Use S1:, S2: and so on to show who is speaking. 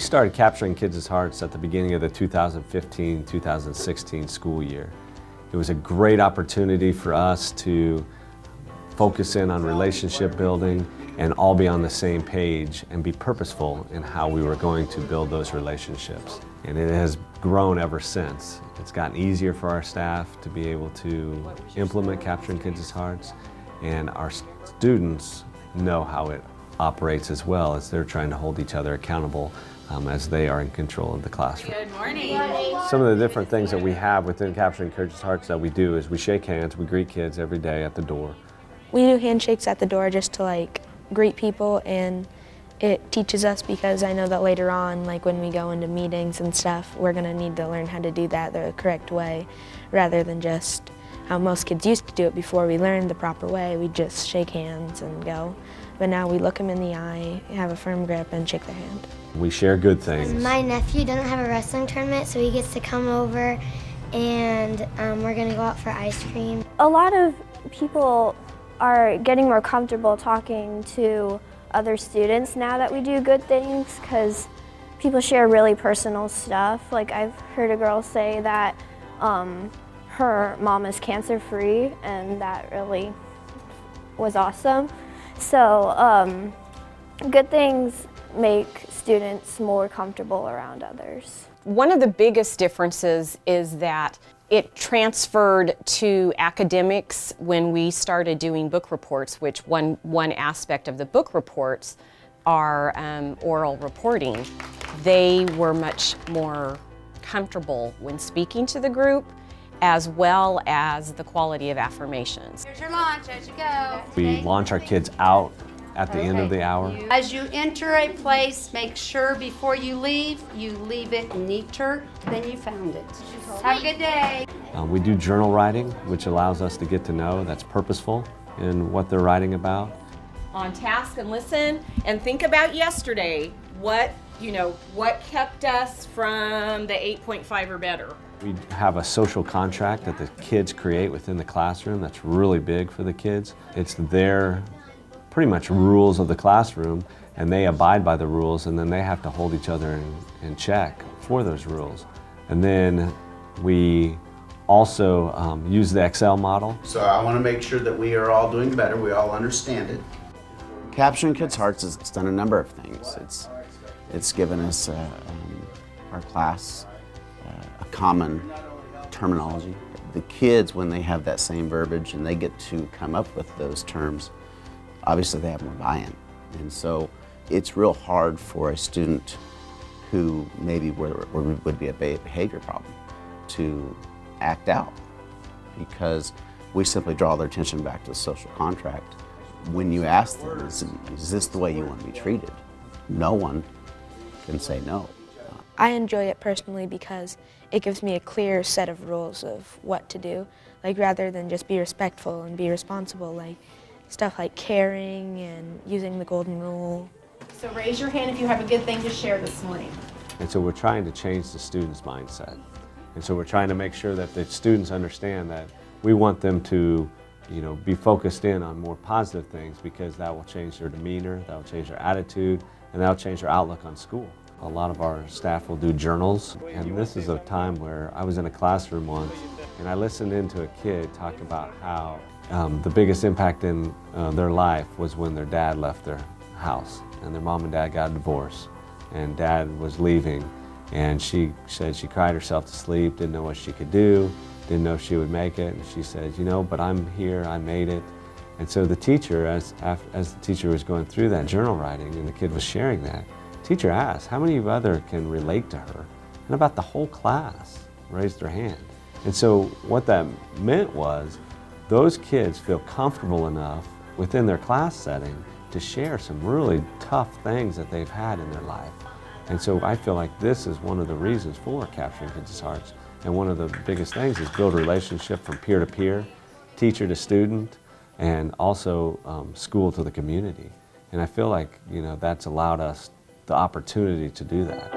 S1: We started capturing kids' hearts at the beginning of the 2015-2016 school year. It was a great opportunity for us to focus in on relationship building and all be on the same page and be purposeful in how we were going to build those relationships. And it has grown ever since. It's gotten easier for our staff to be able to implement capturing kids' hearts, and our students know how it operates as well, as they're trying to hold each other accountable as they are in control of the classroom.
S2: Good morning.
S1: Some of the different things that we have within Capturing Kids' Hearts that we do is we shake hands, we greet kids every day at the door.
S3: We do handshakes at the door just to greet people, and it teaches us, because I know that later on, when we go into meetings and stuff, we're going to need to learn how to do that the correct way, rather than just how most kids used to do it before we learned the proper way. We just shake hands and go. But now we look them in the eye, have a firm grip, and shake their hand.
S1: We share good things.
S4: My nephew doesn't have a wrestling tournament, so he gets to come over, and we're going to go out for ice cream.
S5: A lot of people are getting more comfortable talking to other students now that we do good things, because people share really personal stuff. I've heard a girl say that her mom is cancer-free, and that really was awesome. So good things make students more comfortable around others.
S2: One of the biggest differences is that it transferred to academics when we started doing book reports, which one aspect of the book reports are oral reporting. They were much more comfortable when speaking to the group, as well as the quality of affirmations.
S6: Here's your lunch as you go.
S1: We launch our kids out at the end of the hour.
S6: As you enter a place, make sure before you leave it neater than you found it. Have a good day.
S1: We do journal writing, which allows us to get to know, that's purposeful in what they're writing about.
S2: On task and listen and think about yesterday. What kept us from the 8.5 or better?
S1: We have a social contract that the kids create within the classroom that's really big for the kids. It's their pretty much rules of the classroom, and they abide by the rules, and then they have to hold each other in check for those rules. And then we also use the Excel model.
S7: So I want to make sure that we are all doing better, we all understand it.
S8: Capturing Kids' Hearts has done a number of things. It's given us, our class, a common terminology. The kids, when they have that same verbiage and they get to come up with those terms, obviously they have more buy-in. And so it's real hard for a student who maybe would be a behavior problem to act out, because we simply draw their attention back to the social contract. When you ask them, is this the way you want to be treated? No one can say no.
S3: I enjoy it personally because it gives me a clear set of rules of what to do, rather than just be respectful and be responsible, stuff like caring and using the golden rule.
S2: So raise your hand if you have a good thing to share this morning.
S1: And so we're trying to change the students' mindset. And so we're trying to make sure that the students understand that we want them to be focused in on more positive things, because that will change their demeanor, that will change their attitude, and that will change their outlook on school. A lot of our staff will do journals, and this is a time where I was in a classroom once, and I listened into a kid talk about how the biggest impact in their life was when their dad left their house, and their mom and dad got a divorce, and dad was leaving, and she said she cried herself to sleep, didn't know what she could do, didn't know if she would make it, and she said, but I'm here, I made it. And so the teacher, as the teacher was going through that journal writing and the kid was sharing that, teacher asked, how many of other can relate to her? And about the whole class raised their hand. And so what that meant was those kids feel comfortable enough within their class setting to share some really tough things that they've had in their life. And so I feel like this is one of the reasons for Capturing Kids' Hearts. And one of the biggest things is build a relationship from peer to peer, teacher to student, and also school to the community. And I feel like that's allowed us the opportunity to do that.